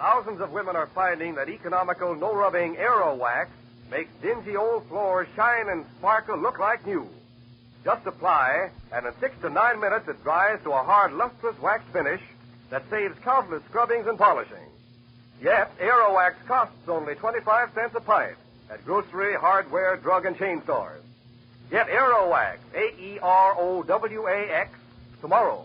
Thousands of women are finding that economical, no-rubbing Aero Wax makes dingy old floors shine and sparkle look like new. Just apply, and in 6 to 9 minutes it dries to a hard, lustrous wax finish that saves countless scrubbings and polishing. Yet, Aero Wax costs only 25 cents a pint at grocery, hardware, drug, and chain stores. Get Aero Wax, AEROWAX, tomorrow.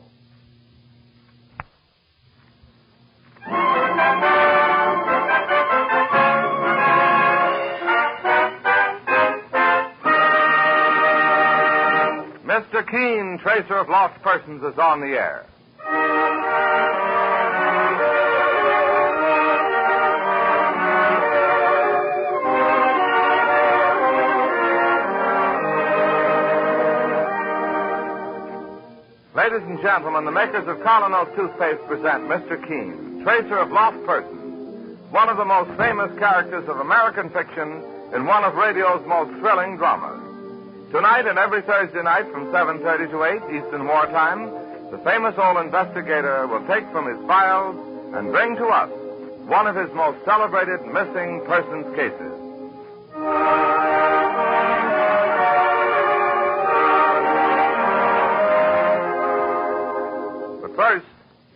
Mr. Keene, Tracer of Lost Persons, is on the air. Ladies and gentlemen, the makers of Colonos toothpaste present Mr. Keene, Tracer of Lost Persons, one of the most famous characters of American fiction in one of radio's most thrilling dramas. Tonight and every Thursday night from 7:30 to 8 Eastern Wartime, the famous old investigator will take from his files and bring to us one of his most celebrated missing persons cases. But first,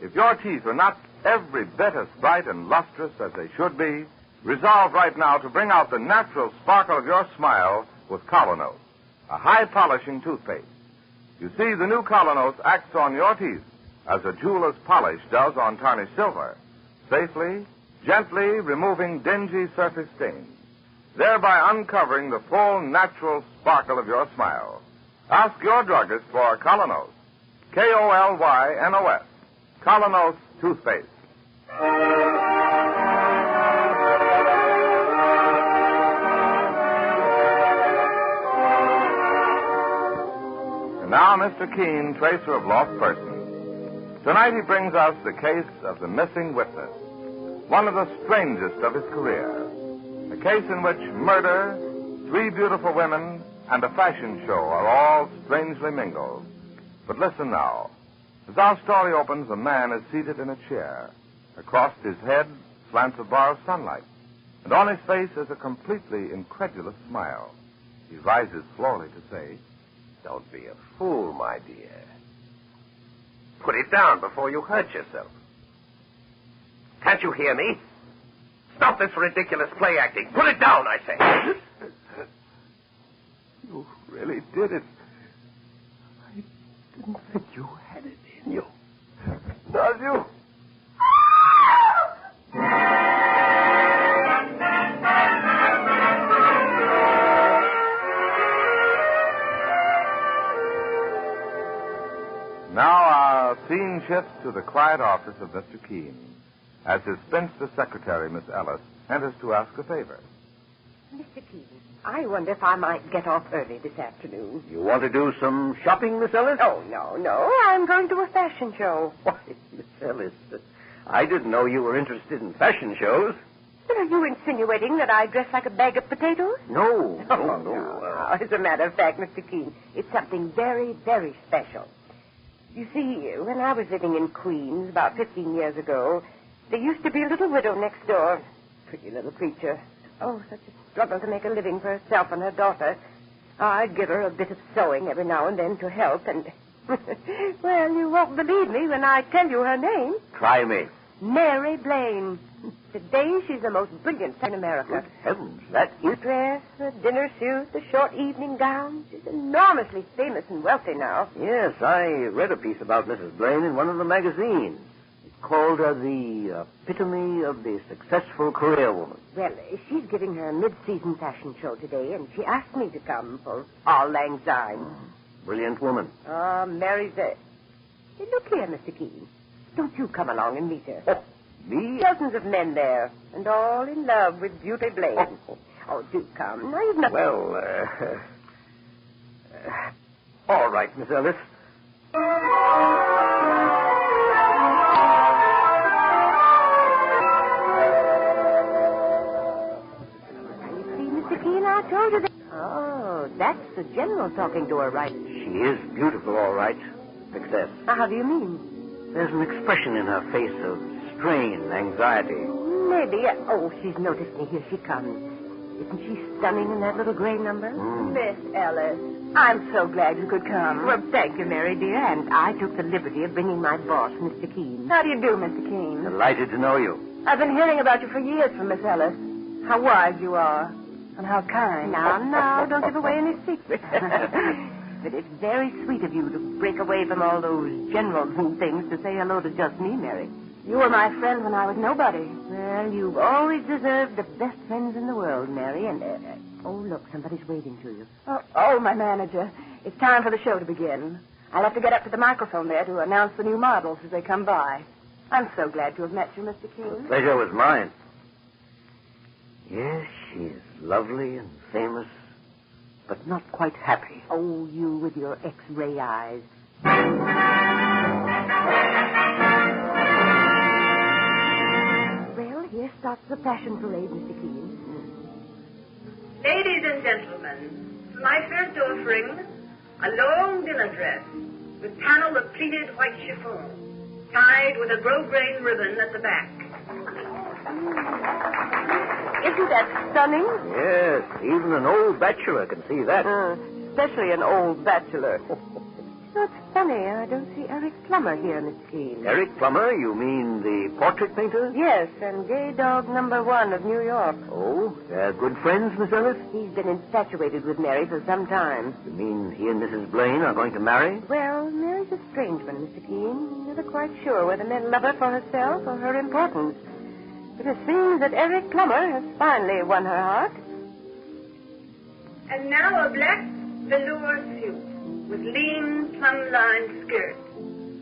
if your teeth are not every bit as bright and lustrous as they should be, resolve right now to bring out the natural sparkle of your smile with Colonos, a high-polishing toothpaste. You see, the new Colonos acts on your teeth as a jeweler's polish does on tarnished silver, safely, gently removing dingy surface stains, thereby uncovering the full natural sparkle of your smile. Ask your druggist for Colonos, K-O-L-Y-N-O-S, Colonos toothpaste. Now, Mr. Keene, Tracer of Lost Persons. Tonight he brings us the case of the missing witness, one of the strangest of his career. A case in which murder, 3 beautiful women, and a fashion show are all strangely mingled. But listen now. As our story opens, a man is seated in a chair. Across his head slants a bar of sunlight, and on his face is a completely incredulous smile. He rises slowly to say, "Don't be a fool, my dear. Put it down before you hurt yourself. Can't you hear me? Stop this ridiculous play acting. Put it down, I say." You really did it. I didn't think you had it in you. Does you? Now our scene shifts to the quiet office of Mr. Keene, as his spinster secretary, Miss Ellis, enters to ask a favor. Mr. Keene, I wonder if I might get off early this afternoon. You want to do some shopping, Miss Ellis? Oh, no. I'm going to a fashion show. Why, Miss Ellis, I didn't know you were interested in fashion shows. But are you insinuating that I dress like a bag of potatoes? No. As a matter of fact, Mr. Keene, it's something very, very special. You see, when I was living in Queens about 15 years ago, there used to be a little widow next door. Pretty little creature. Oh, such a struggle to make a living for herself and her daughter. I'd give her a bit of sewing every now and then to help, and... well, you won't believe me when I tell you her name. Try me. Mary Blaine. Today, she's the most brilliant in America. Good heavens, that is... The dress, the dinner suit, the short evening gown. She's enormously famous and wealthy now. Yes, I read a piece about Mrs. Blaine in one of the magazines. It called her the epitome of the successful career woman. Well, she's giving her mid-season fashion show today, and she asked me to come for Auld Lang Syne. Brilliant woman. Oh, Mary's a... Hey, look here, Mr. Keene. Don't you come along and meet her. Oh, me? Dozens of men there, and all in love with Beauty Blaine. Oh, do come. Now, you've not... Well, all right, Miss Ellis. You see, Mr. Keene, I told you that... Oh, that's the general talking to her, right? She is beautiful, all right. Success. How do you mean? There's an expression in her face of strain, anxiety. maybe. Oh, she's noticed me. Here she comes. Isn't she stunning in that little gray number? Miss Ellis, I'm so glad you could come. Well, thank you, Mary, dear. And I took the liberty of bringing my boss, Mr. Keene. How do you do, Mr. Keene? Delighted to know you. I've been hearing about you for years from Miss Ellis. How wise you are. And how kind. Now, don't give away any secrets. But it's very sweet of you to break away from all those generals and things to say hello to just me, Mary. You were my friend when I was nobody. Well, you've always deserved the best friends in the world, Mary. And, oh, look, somebody's waiting to you. Oh, my manager. It's time for the show to begin. I'll have to get up to the microphone there to announce the new models as they come by. I'm so glad to have met you, Mr. Keene. The pleasure was mine. Yes, she's lovely and famous, but not quite happy. Oh, you with your X-ray eyes. Well, here starts the fashion parade, Mr. Keene. Ladies and gentlemen, for my first offering, a long dinner dress with panel of pleated white chiffon, tied with a grosgrain ribbon at the back. Isn't that stunning? Yes, even an old bachelor can see that. Especially an old bachelor. So it's funny, I don't see Eric Plummer here, Miss Keene. Eric Plummer, you mean the portrait painter? Yes, and gay dog #1 of New York. Oh, they're good friends, Miss Ellis? He's been infatuated with Mary for some time. You mean he and Mrs. Blaine are going to marry? Well, Mary's a strange one, Mr. Keene. Never quite sure whether men love her for herself or her importance. But it seems that Eric Plummer has finally won her heart. And now a black velour suit with lean plum-lined skirt,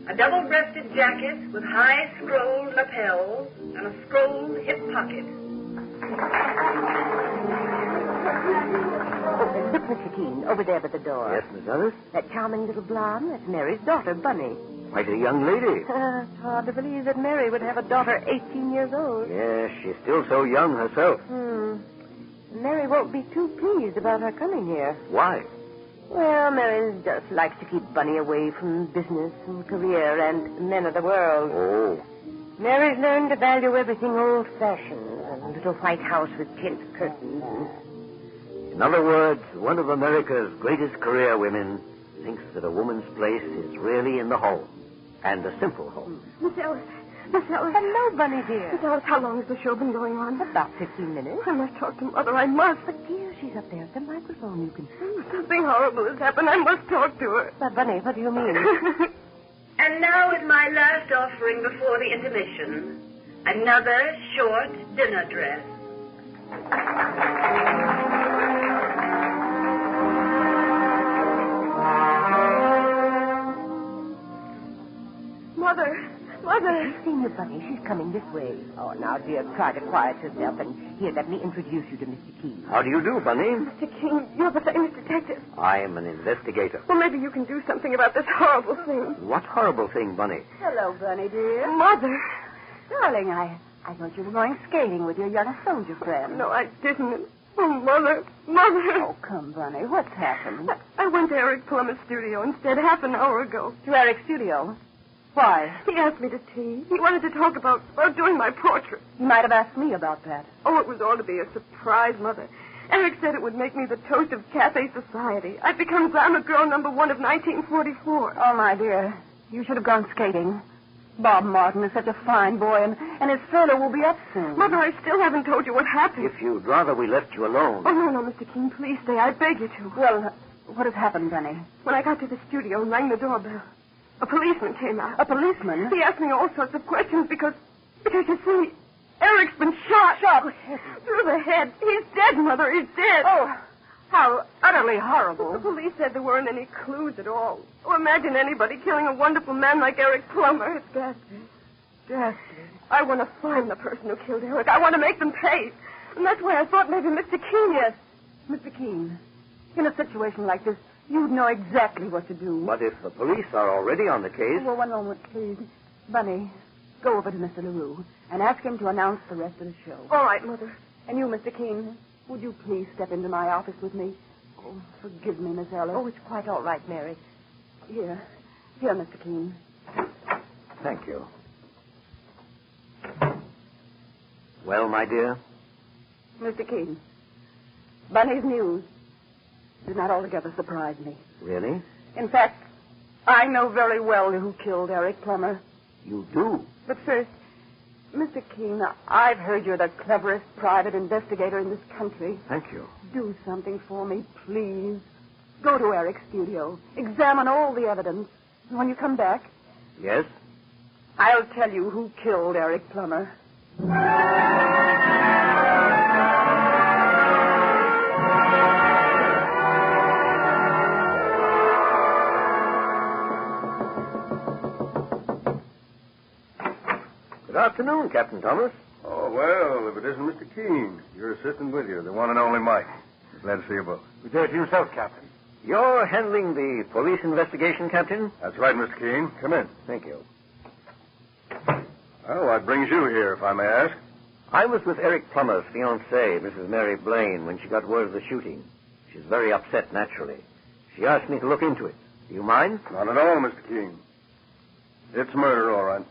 a double-breasted jacket with high scrolled lapels and a scrolled hip pocket. Oh, look, Mr. Keene, over there by the door. Yes, Miss Ellis? That charming little blonde, that's Mary's daughter, Bunny. Quite a young lady. It's hard to believe that Mary would have a daughter 18 years old. Yes, she's still so young herself. Mary won't be too pleased about her coming here. Why? Well, Mary just likes to keep Bunny away from business and career and men of the world. Oh. Mary's learned to value everything old-fashioned. A little white house with gilt curtains. In other words, one of America's greatest career women thinks that a woman's place is really in the home. And a simple home. Miss Ellis. Miss Ellis. Hello, Bunny, dear. Miss Ellis, how long has the show been going on? About 15 minutes. I must talk to Mother. I must. But, dear, she's up there at the microphone. You can see. Something horrible has happened. I must talk to her. But, Bunny, what do you mean? And now is my last offering before the intermission. Another short dinner dress. Mother. I've seen you, Bunny. She's coming this way. Oh, now, dear, try to quiet yourself. And here, let me introduce you to Mr. Keene. How do you do, Bunny? Mr. Keene, you're the famous detective. I am an investigator. Well, maybe you can do something about this horrible thing. What horrible thing, Bunny? Hello, Bunny, dear. Mother. Darling, I thought you were going skating with your young soldier friend. No, I didn't. Oh, Mother. Oh, come, Bunny. What's happened? I went to Eric Plummer's studio instead half an hour ago. To Eric's studio? Why? He asked me to tea. He wanted to talk about doing my portrait. He might have asked me about that. Oh, it was all to be a surprise, Mother. Eric said it would make me the toast of cafe society. I'd become glamour girl #1 of 1944. Oh, my dear. You should have gone skating. Bob Martin is such a fine boy, and his furlough will be up soon. Mother, I still haven't told you what happened. If you'd rather we left you alone. Oh, no, Mr. Keene, please stay. I beg you to. Well, what has happened, Bunny? When I got to the studio and rang the doorbell, a policeman came out. A policeman? He asked me all sorts of questions because you see, Eric's been shot. Shot? Through the head. He's dead, Mother. He's dead. Oh, how utterly horrible. The police said there weren't any clues at all. Oh, imagine anybody killing a wonderful man like Eric Plummer. It's ghastly. Ghastly. I want to find the person who killed Eric. I want to make them pay. And that's why I thought maybe Mr. Keene... Yes, Mr. Keene. In a situation like this, you'd know exactly what to do. But if the police are already on the case... Well, one moment, please. Bunny, go over to Mr. LaRue and ask him to announce the rest of the show. All right, Mother. And you, Mr. Keene, would you please step into my office with me? Oh, forgive me, Miss Ellis. Oh, it's quite all right, Mary. Here, Mr. Keene. Thank you. Well, my dear? Mr. Keene, Bunny's news did not altogether surprise me. Really? In fact, I know very well who killed Eric Plummer. You do? But first, Mr. Keene, I've heard you're the cleverest private investigator in this country. Thank you. Do something for me, please. Go to Eric's studio. Examine all the evidence. And when you come back, Yes? I'll tell you who killed Eric Plummer. Good afternoon, Captain Thomas. Oh, well, if it isn't Mr. Keene, your assistant with you, the one and only Mike. Glad to see you both. We do it yourself, Captain. You're handling the police investigation, Captain? That's right, Mr. Keene. Come in. Thank you. Well, what brings you here, if I may ask? I was with Eric Plummer's fiancée, Mrs. Mary Blaine, when she got word of the shooting. She's very upset, naturally. She asked me to look into it. Do you mind? Not at all, Mr. Keene. It's murder, all right.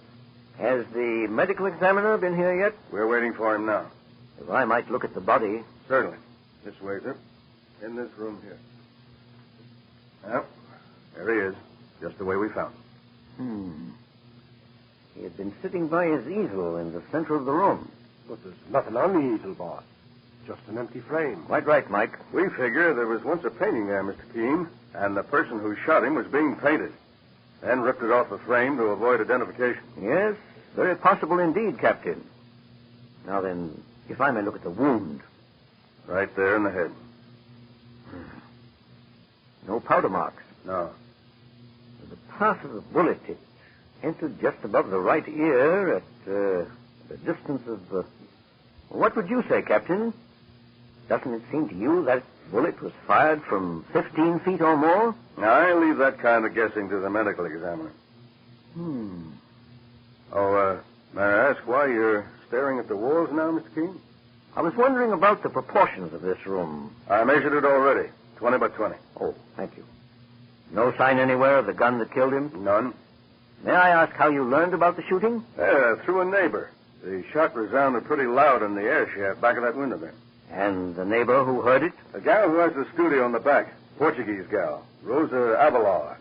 Has the medical examiner been here yet? We're waiting for him now. If I might look at the body. Certainly. This way, sir. In this room here. Well, there he is. Just the way we found him. He had been sitting by his easel in the center of the room. But there's nothing on the easel, boss. Just an empty frame. Quite right, Mike. We figure there was once a painting there, Mr. Keene, and the person who shot him was being painted. Then ripped it off the frame to avoid identification. Yes, very possible indeed, Captain. Now then, if I may look at the wound. Right there in the head. No powder marks. No. The path of the bullet, it entered just above the right ear at the distance of... What would you say, Captain? Doesn't it seem to you that bullet was fired from 15 feet or more? Now, I leave that kind of guessing to the medical examiner. Oh, may I ask why you're staring at the walls now, Mr. Keene? I was wondering about the proportions of this room. I measured it already. 20 by 20. Oh, thank you. No sign anywhere of the gun that killed him? None. May I ask how you learned about the shooting? Through a neighbor. The shot resounded pretty loud in the air shaft back of that window there. And the neighbor who heard it? The gal who has the studio in the back. Portuguese gal. Rosa Avelar.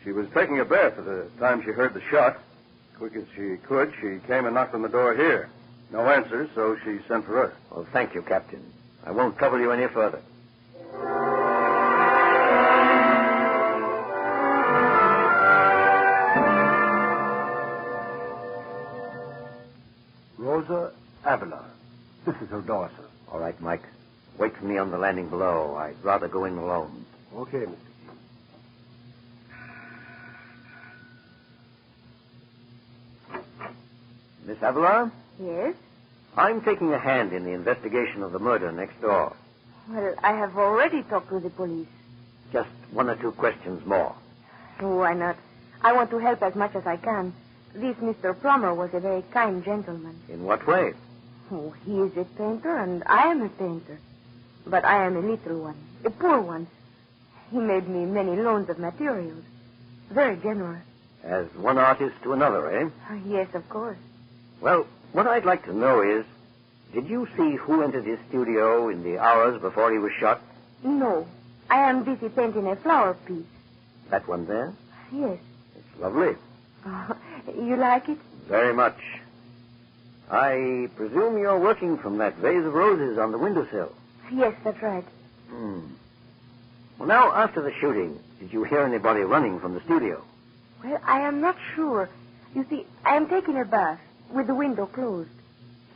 She was taking a bath at the time she heard the shot. Quick as she could, she came and knocked on the door here. No answer, so she sent for us. Well, thank you, Captain. I won't trouble you any further. Rosa Avila. This is her daughter. All right, Mike. Wait for me on the landing below. I'd rather go in alone. Okay, Mr. Keene. Miss Avila? Yes? I'm taking a hand in the investigation of the murder next door. Well, I have already talked to the police. Just one or two questions more. Oh, why not? I want to help as much as I can. This Mr. Plummer was a very kind gentleman. In what way? Oh, he is a painter, and I am a painter. But I am a little one, a poor one. He made me many loans of materials. Very generous. As one artist to another, eh? Yes, of course. Well, what I'd like to know is, did you see who entered his studio in the hours before he was shot? No. I am busy painting a flower piece. That one there? Yes. It's lovely. You like it? Very much. I presume you're working from that vase of roses on the windowsill. Yes, that's right. Well, now, after the shooting, did you hear anybody running from the studio? Well, I am not sure. You see, I am taking a bath with the window closed.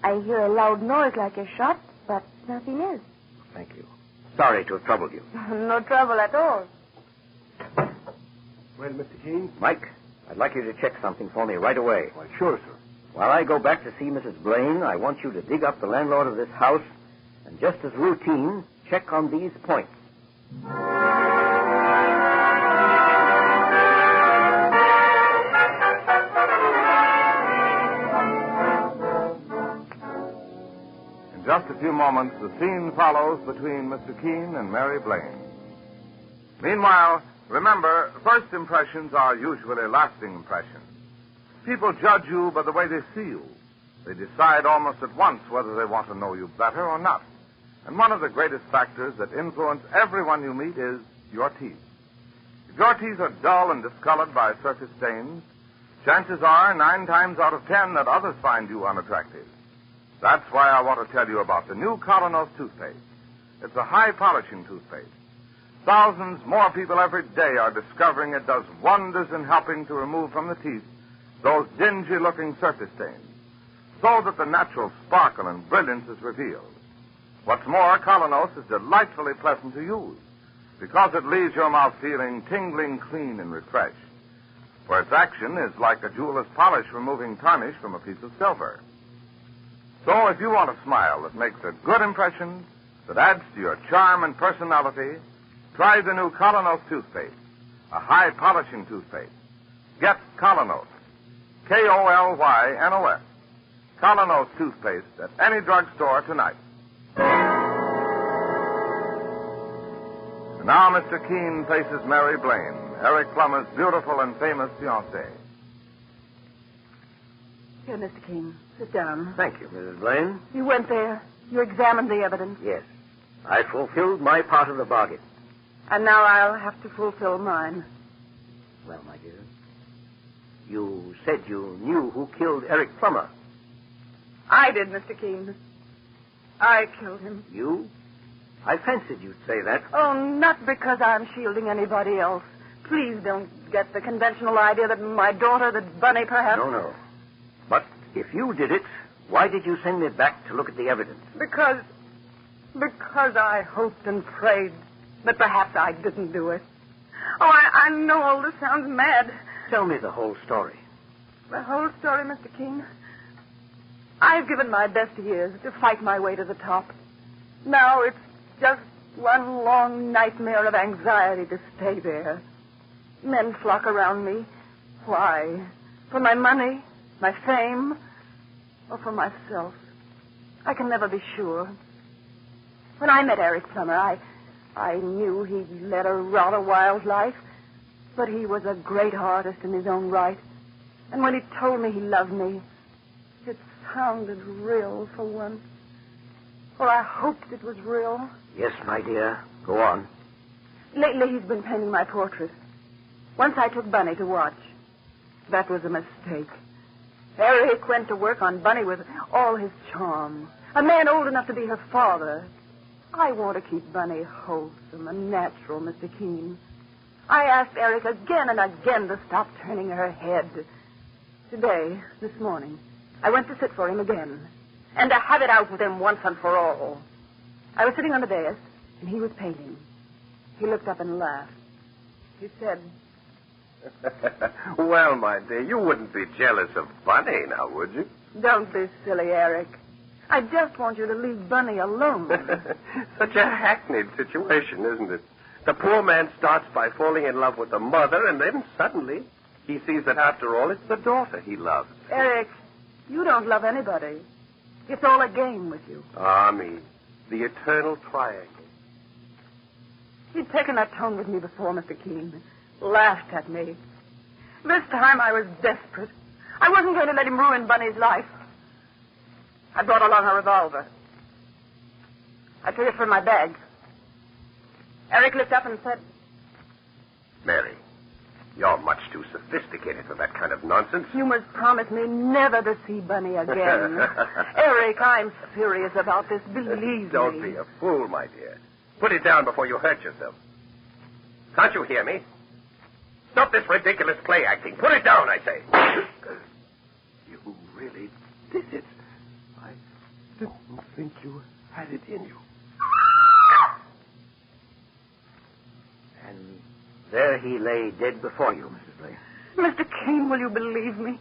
I hear a loud noise like a shot, but nothing else. Thank you. Sorry to have troubled you. No trouble at all. Well, Mr. Keene? Mike, I'd like you to check something for me right away. Why, sure, sir. While I go back to see Mrs. Blaine, I want you to dig up the landlord of this house and, just as routine, check on these points. In just a few moments, the scene follows between Mr. Keene and Mary Blaine. Meanwhile, remember, first impressions are usually lasting impressions. People judge you by the way they see you. They decide almost at once whether they want to know you better or not. And one of the greatest factors that influence everyone you meet is your teeth. If your teeth are dull and discolored by surface stains, chances are 9 times out of 10 that others find you unattractive. That's why I want to tell you about the new Colonos toothpaste. It's a high-polishing toothpaste. Thousands more people every day are discovering it does wonders in helping to remove from the teeth those dingy-looking surface stains, so that the natural sparkle and brilliance is revealed. What's more, Colonos is delightfully pleasant to use because it leaves your mouth feeling tingling clean and refreshed. For its action is like a jeweler's polish removing tarnish from a piece of silver. So if you want a smile that makes a good impression, that adds to your charm and personality, try the new Colonos toothpaste, a high-polishing toothpaste. Get Colonos, K-O-L-Y-N-O-S, Colonos toothpaste at any drugstore tonight. And now Mr. Keene faces Mary Blaine, Eric Plummer's beautiful and famous fiancée. Here, Mr. Keene, sit down. Thank you, Mrs. Blaine. You went there. You examined the evidence. Yes. I fulfilled my part of the bargain. And now I'll have to fulfill mine. Well, my dear, you said you knew who killed Eric Plummer. I did, Mr. Keene. I killed him. You? I fancied you'd say that. Oh, not because I'm shielding anybody else. Please don't get the conventional idea that my daughter, that Bunny, perhaps... No. But if you did it, why did you send me back to look at the evidence? Because I hoped and prayed that perhaps I didn't do it. Oh, I know all this sounds mad. Tell me the whole story. The whole story, Mr. Keene? I've given my best years to fight my way to the top. Now it's just one long nightmare of anxiety to stay there. Men flock around me. Why? For my money, my fame, or for myself? I can never be sure. When I met Eric Plummer, I knew he led a rather wild life, but he was a great artist in his own right. And when he told me he loved me, it sounded real for once. Or I hoped it was real. Yes, my dear. Go on. Lately he's been painting my portrait. Once I took Bunny to watch. That was a mistake. Eric went to work on Bunny with all his charm. A man old enough to be her father. I want to keep Bunny wholesome and natural, Mr. Keene. I asked Eric again and again to stop turning her head. Today, this morning, I went to sit for him again, and to have it out with him once and for all. I was sitting on the dais, and he was painting. He looked up and laughed. He said... Well, my dear, you wouldn't be jealous of Bunny now, would you? Don't be silly, Eric. I just want you to leave Bunny alone. Such a hackneyed situation, isn't it? The poor man starts by falling in love with the mother, and then suddenly he sees that after all, it's the daughter he loves. Eric, you don't love anybody. It's all a game with you. Ah, me. The eternal triangle. He'd taken that tone with me before, Mr. Keene. Laughed at me. This time I was desperate. I wasn't going to let him ruin Bunny's life. I brought along a revolver. I took it from my bag. Eric looked up and said... Mary, you're much too sophisticated for that kind of nonsense. You must promise me never to see Bunny again. Eric, I'm serious about this. Believe me. Don't be a fool, my dear. Put it down before you hurt yourself. Can't you hear me? Stop this ridiculous play acting. Put it down, I say. You really did it. I didn't think you had it in you. And there he lay dead before you, Mrs. Blaine. Mr. Keene, will you believe me?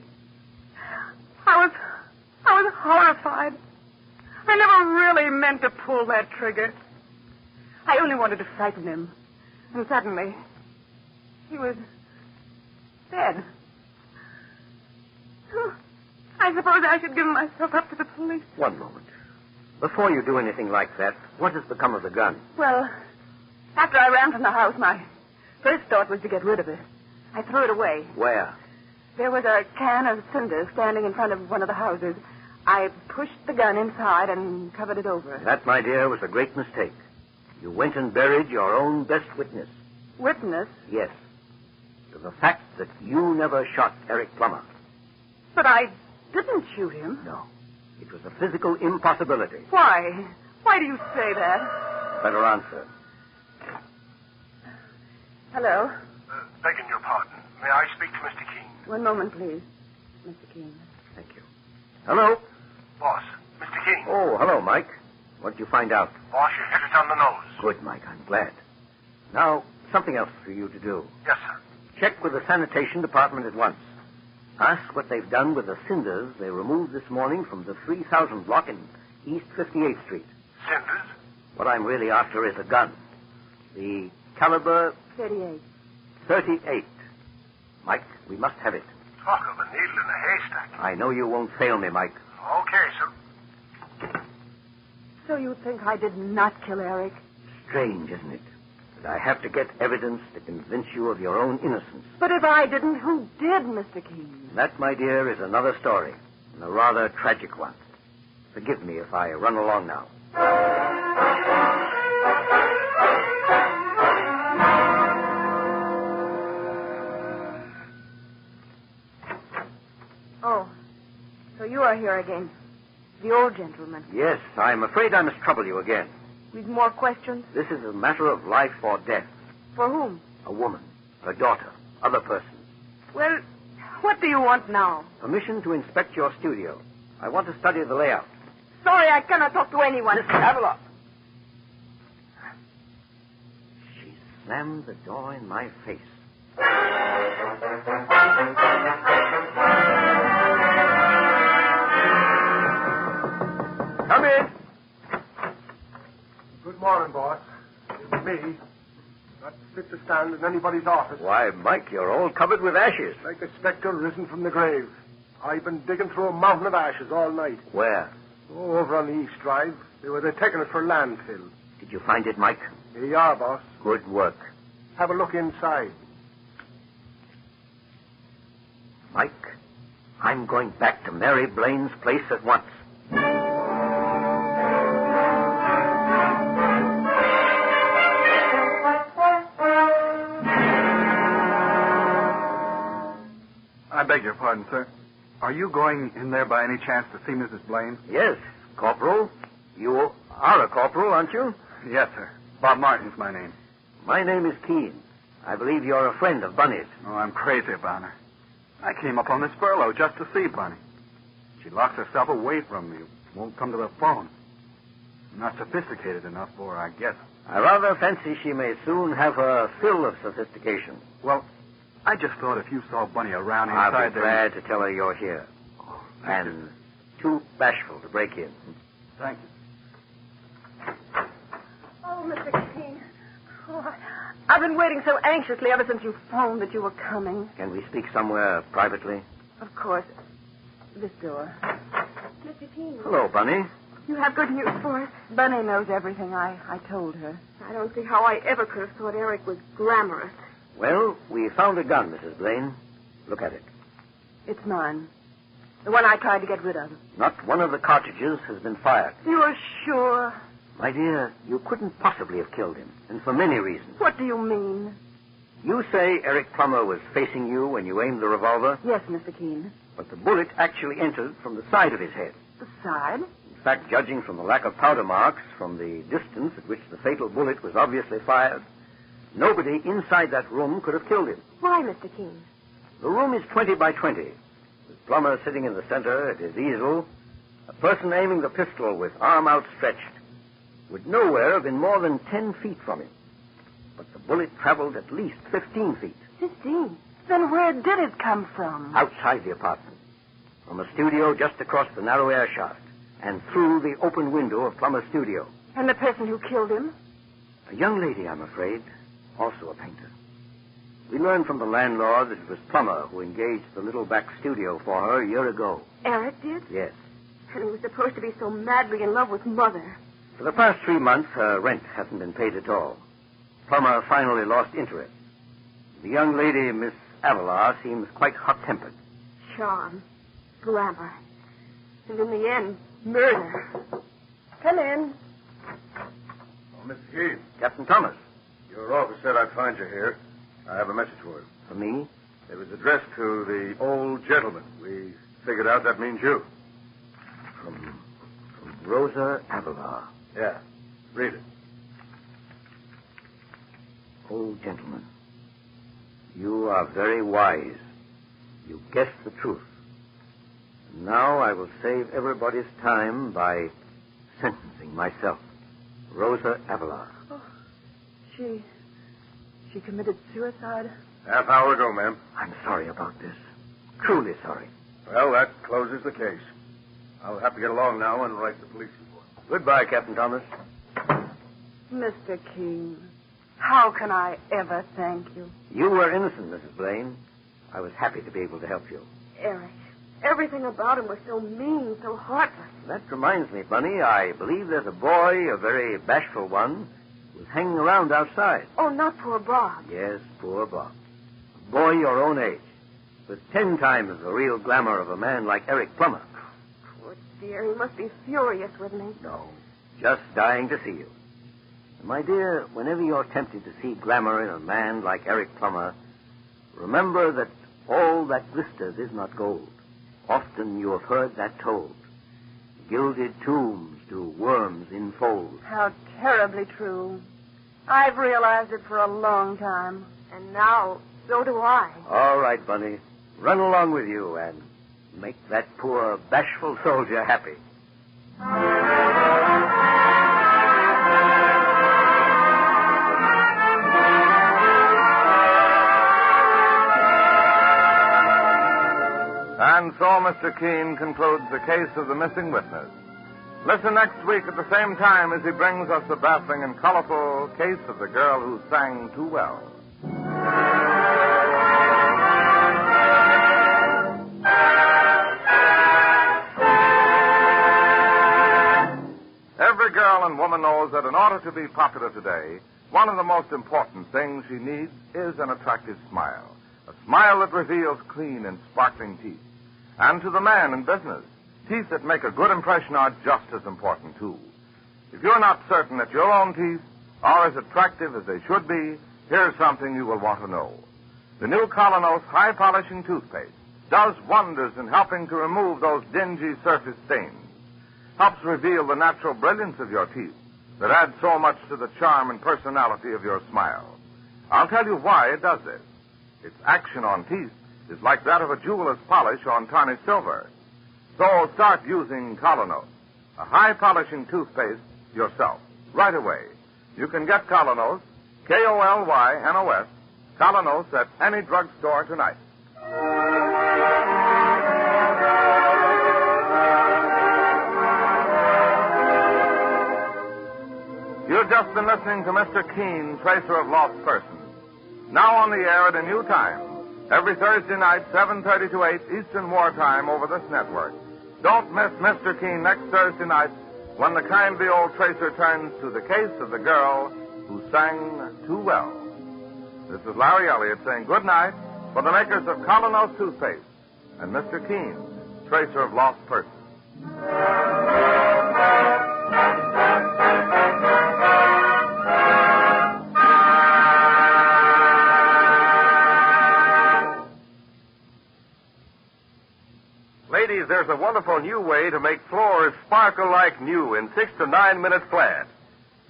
I was horrified. I never really meant to pull that trigger. I only wanted to frighten him. And suddenly, he was dead. I suppose I should give myself up to the police. One moment. Before you do anything like that, what has become of the gun? Well, after I ran from the house, my first thought was to get rid of it. I threw it away. Where? There was a can of cinders standing in front of one of the houses. I pushed the gun inside and covered it over. That, my dear, was a great mistake. You went and buried your own best witness. Witness? Yes. To the fact that you never shot Eric Plummer. But I didn't shoot him. No. It was a physical impossibility. Why? Why do you say that? Better answer. Hello? Begging your pardon. May I speak to Mr. Keene? One moment, please. Mr. Keene. Thank you. Hello? Boss, Mr. Keene. Oh, hello, Mike. What did you find out? Boss, you hit it on the nose. Good, Mike. I'm glad. Now, something else for you to do. Yes, sir. Check with the sanitation department at once. Ask what they've done with the cinders they removed this morning from the 3000 block in East 58th Street. Cinders? What I'm really after is a gun. The caliber 38. 38. Mike, we must have it. Talk of a needle in a haystack. I know you won't fail me, Mike. Okay, sir. So you think I did not kill Eric? Strange, isn't it? That I have to get evidence to convince you of your own innocence. But if I didn't, who did, Mr. Keene? That, my dear, is another story, and a rather tragic one. Forgive me if I run along now. Oh, so you are here again. The old gentleman. Yes, I'm afraid I must trouble you again. With more questions? This is a matter of life or death. For whom? A woman, her daughter, other persons. Well, what do you want now? Permission to inspect your studio. I want to study the layout. Sorry, I cannot talk to anyone. Listen, Havelock. She slammed the door in my face. Come in. Good morning, boss. It's me. Not fit to stand in anybody's office. Why, Mike, you're all covered with ashes. Like a spectre risen from the grave. I've been digging through a mountain of ashes all night. Where? Oh, over on the East Drive. They were taking it for landfill. Did you find it, Mike? Here you are, boss. Good work. Have a look inside. Mike, I'm going back to Mary Blaine's place at once. I beg your pardon, sir. Are you going in there by any chance to see Mrs. Blaine? Yes, Corporal. You are a corporal, aren't you? Yes, sir. Bob Martin's my name. My name is Keene. I believe you're a friend of Bunny's. Oh, I'm crazy about her. I came up on this furlough just to see Bunny. She locks herself away from me. Won't come to the phone. I'm not sophisticated enough for her, I guess. I rather fancy she may soon have her fill of sophistication. Well, I just thought if you saw Bunny around inside I'll be there... glad to tell her you're here. Oh, And too bashful to break in. Thank you. Oh, Mr. Keene. Oh, I've been waiting so anxiously ever since you phoned that you were coming. Can we speak somewhere privately? Of course. This door. Mr. Keene. Hello, Bunny. You have good news for us. Bunny knows everything. I told her. I don't see how I ever could have thought Eric was glamorous. Well, we found a gun, Mrs. Blaine. Look at it. It's mine. The one I tried to get rid of. Not one of the cartridges has been fired. You're sure? My dear, you couldn't possibly have killed him, and for many reasons. What do you mean? You say Eric Plummer was facing you when you aimed the revolver, Yes, Mr. Keene. but the bullet actually entered from the side of his head. The side? In fact, judging from the lack of powder marks, from the distance at which the fatal bullet was obviously fired, nobody inside that room could have killed him. Why, Mr. Keene? The room is 20 by 20. With Plummer sitting in the center at his easel, a person aiming the pistol with arm outstretched would nowhere have been more than 10 feet from him. But the bullet traveled at least 15 feet. 15? Then where did it come from? Outside the apartment, from a studio just across the narrow air shaft, and through the open window of Plummer's studio. And the person who killed him? A young lady, I'm afraid, also a painter. We learned from the landlord that it was Plummer who engaged the little back studio for her a year ago. Eric did? Yes. And he was supposed to be so madly in love with Mother. For the past 3 months, her rent hasn't been paid at all. Plummer finally lost interest. The young lady, Miss Avalar, seems quite hot-tempered. Charm. Glamour. And in the end, murder. Come in. Oh, Mr. Keene. Captain Thomas. Your office said I'd find you here. I have a message for you. For me? It was addressed to the old gentleman. We figured out that means you. From Rosa Avalar. Yeah. Read it. Old gentleman, you are very wise. You guess the truth. And now I will save everybody's time by sentencing myself. Rosa Avalar. Oh, she committed suicide? Half hour ago, ma'am. I'm sorry about this. Truly sorry. Well, that closes the case. I'll have to get along now and write the police report. Goodbye, Captain Thomas. Mr. Keene, how can I ever thank you? You were innocent, Mrs. Blaine. I was happy to be able to help you. Eric, everything about him was so mean, so heartless. That reminds me, Bunny, I believe there's a boy, a very bashful one, who's hanging around outside. Oh, not poor Bob. Yes, poor Bob. A boy your own age, with 10 times the real glamour of a man like Eric Plummer. Poor dear, he must be furious with me. No, just dying to see you. And my dear, whenever you're tempted to see glamour in a man like Eric Plummer, remember that all that glisters is not gold. Often you have heard that told. Gilded tombs do worms enfold. How terribly true. I've realized it for a long time, and now so do I. All right, Bunny. Run along with you and make that poor, bashful soldier happy. And so Mr. Keene concludes the case of the missing witness. Listen next week at the same time as he brings us the baffling and colorful case of the girl who sang too well. Every girl and woman knows that in order to be popular today, one of the most important things she needs is an attractive smile. A smile that reveals clean and sparkling teeth. And to the man in business, teeth that make a good impression are just as important, too. If you're not certain that your own teeth are as attractive as they should be, here's something you will want to know. The new Colonos High Polishing Toothpaste does wonders in helping to remove those dingy surface stains. Helps reveal the natural brilliance of your teeth that adds so much to the charm and personality of your smile. I'll tell you why it does this. Its action on teeth is like that of a jeweler's polish on tarnished silver. So start using Colonos, a high polishing toothpaste, yourself, right away. You can get Colonos, K-O-L-Y-N-O-S, Colonos at any drugstore tonight. You've just been listening to Mr. Keene, Tracer of Lost Persons. Now on the air at a new time. Every Thursday night, 7:30 to 8 Eastern Wartime over this network. Don't miss Mr. Keene next Thursday night when the kindly old Tracer turns to the case of the girl who sang too well. This is Larry Elliott saying good night for the makers of Colonos Toothpaste and Mr. Keene, Tracer of Lost Persons. Ladies, there's a wonderful new way to make floors sparkle like new in 6 to 9 minutes flat.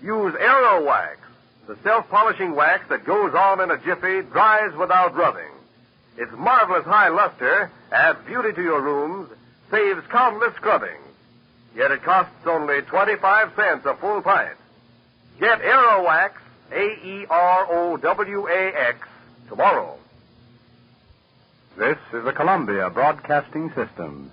Use Aero Wax, the self-polishing wax that goes on in a jiffy, dries without rubbing. Its marvelous high luster adds beauty to your rooms, saves countless scrubbing. Yet it costs only 25 cents a full pint. Get Aero Wax, A-E-R-O-W-A-X, tomorrow. This is the Columbia Broadcasting System.